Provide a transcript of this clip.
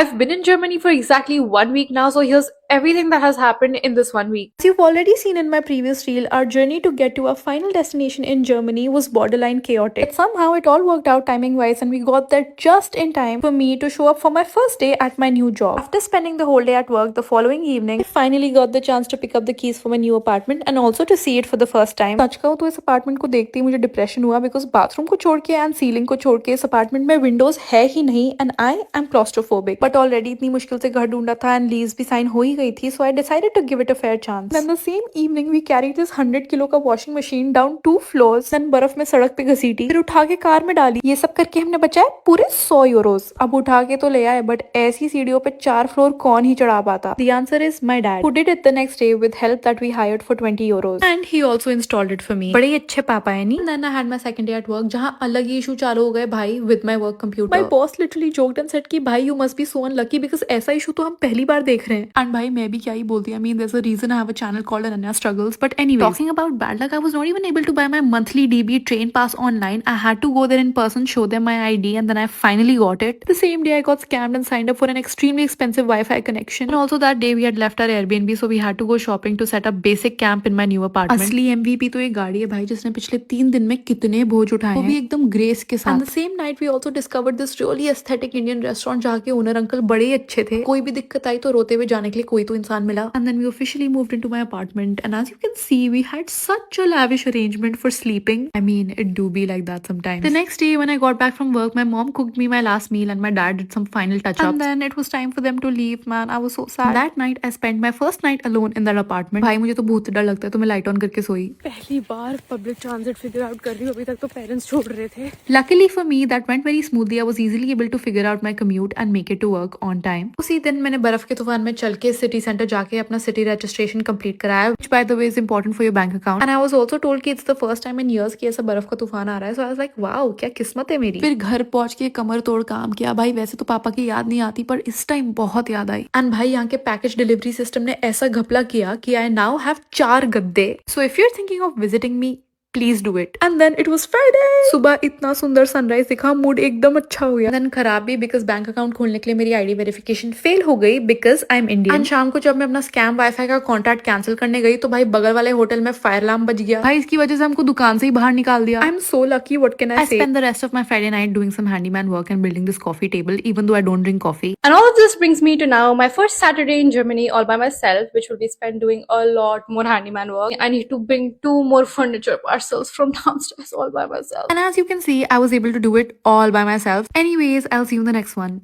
I've been in Germany for exactly 1 week now, so here's everything that has happened in this 1 week. As you've already seen in my previous reel, our journey to get to our final destination in Germany was borderline chaotic. But somehow it all worked out timing wise, and we got there just in time for me to show up for my first day at my new job. After spending the whole day at work, the following evening, I finally got the chance to pick up the keys for my new apartment and also to see it for the first time. सच कहूँ तो इस apartment को देखते ही मुझे depression हुआ because bathroom को छोड़ के एंड सीलिंग को छोड़ के इस अपार्टमेंट में विंडोज है ही नहीं and I am claustrophobic but already इतनी मुश्किल से घर ढूंढा था एंड लीज भी साइन हो ही गई थी so I decided to give it a fair chance then the same evening we carried this 100 kilo का washing machine down 2 floors then बर्फ में सड़क पे घसीटी फिर उठा के कार में डाली ये सब करके हमने बचाए पूरे 100 यूरोज अब उठा के तो ले आए बट ऐसी सीढ़ियों पे 4 फ्लोर कौन ही चढ़ा पाता the answer is my dad who did it the next day with help that we hired for 20 euros and he also installed it for me बड़े ही अच्छे पापा है नहीं then I had my second day at work जहां अलग ही issue चालू हो गए भाई with my work computer my boss literally joked and said कि भाई you must be so unlucky because ऐसा इशू तो हम पहली बार देख रहे हैं एंड भाई मैं भी क्या ही बोलती I mean there is a reason I have a channel called Ananya struggles but anyway talking about bad luck I was not even able to buy my monthly DB train pass online I had to go there in person, show them my ID, and then I finally got it. The same day I got scammed and signed up for an extremely expensive Wi-Fi connection. And also that day we had left our Airbnb, so we had to go shopping to set up basic camp in my new apartment. असली MVP तो ये गाड़ी है भाई जिसने पिछले 3 दिन में कितने बोझ उठाए हैं वो भी एकदम ग्रेस के साथ. And the same night we also discovered this really aesthetic Indian restaurant जहाँ के ओनर अंकल बड़े ही अच्छे थे. कोई भी दिक्कत आई तो रोते हुए जाने के लिए कोई तो इंसान मिला. And then we officially moved into my apartment, and as you can see we had such a lavish arrangement for sleeping. I mean it do be like that sometimes. The next day when I got back from work, my mom cooked me my last meal and my dad did some final touch-ups. And then it was time for them to leave, man. I was so sad. That night I spent my first night alone in that apartment. भाई मुझे तो बहुत डर लगता है तो मैं light on करके सोई. पहली बार पब्लिक ट्रांजिट फिगर आउट कर रही हूँ, अभी तक तो पेरेंट्स छोड़ रहे थे. Luckily for me that went very smoothly. I was easily able to figure out my commute and make it to work on time. उसी दिन मैंने बर्फ के तूफान में चल के सिटी सेंटर जाके अपना सिटी रजिस्ट्रेशन कंप्लीट कराया, which by the way is important for your bank account. And I was also told कि it's the first time in years कि ऐसा बर्फ का तूफान आ रहा है. So I was like wow क्या किस्मत है मेरी. फिर घर पहुंच के कमर तोड़ काम किया भाई. वैसे तो पापा की याद नहीं आती पर इस टाइम बहुत याद आई. एंड भाई यहाँ के पैकेज डिलीवरी सिस्टम ने ऐसा घपला किया कि आई नाउ हैव 4 गद्दे. So if you are thinking of visiting me please do it. And then it was Friday. सुबह इतना सुंदर सनराइज दिखा, मूड एकदम अच्छा हो गया. देन खराब भी बिकॉज बैंक अकाउंट खोलने के लिए मेरी आईडी वेरिफिकेशन फेल हो गई because I am Indian. And शाम को जब मैं अपना स्कैम वाईफाई का कॉन्ट्रैक्ट कैंसिल करने गई तो भाई बगल वाले होटल में फायर अलार्म बज गया भाई. इसकी वजह से हमको दुकान से ही बाहर निकाल दिया. I am so lucky. What can I से. I spent the rest of my Friday night doing some handyman work and building this coffee table even though I don't drink coffee. And all of this brings me to now my first Saturday in Germany all by myself, which will be spent doing a lot more handyman work. I need to bring 2 more furniture parcels from downstairs all by myself. And as you can see, I was able to do it all by myself. Anyways, I'll see you in the next one.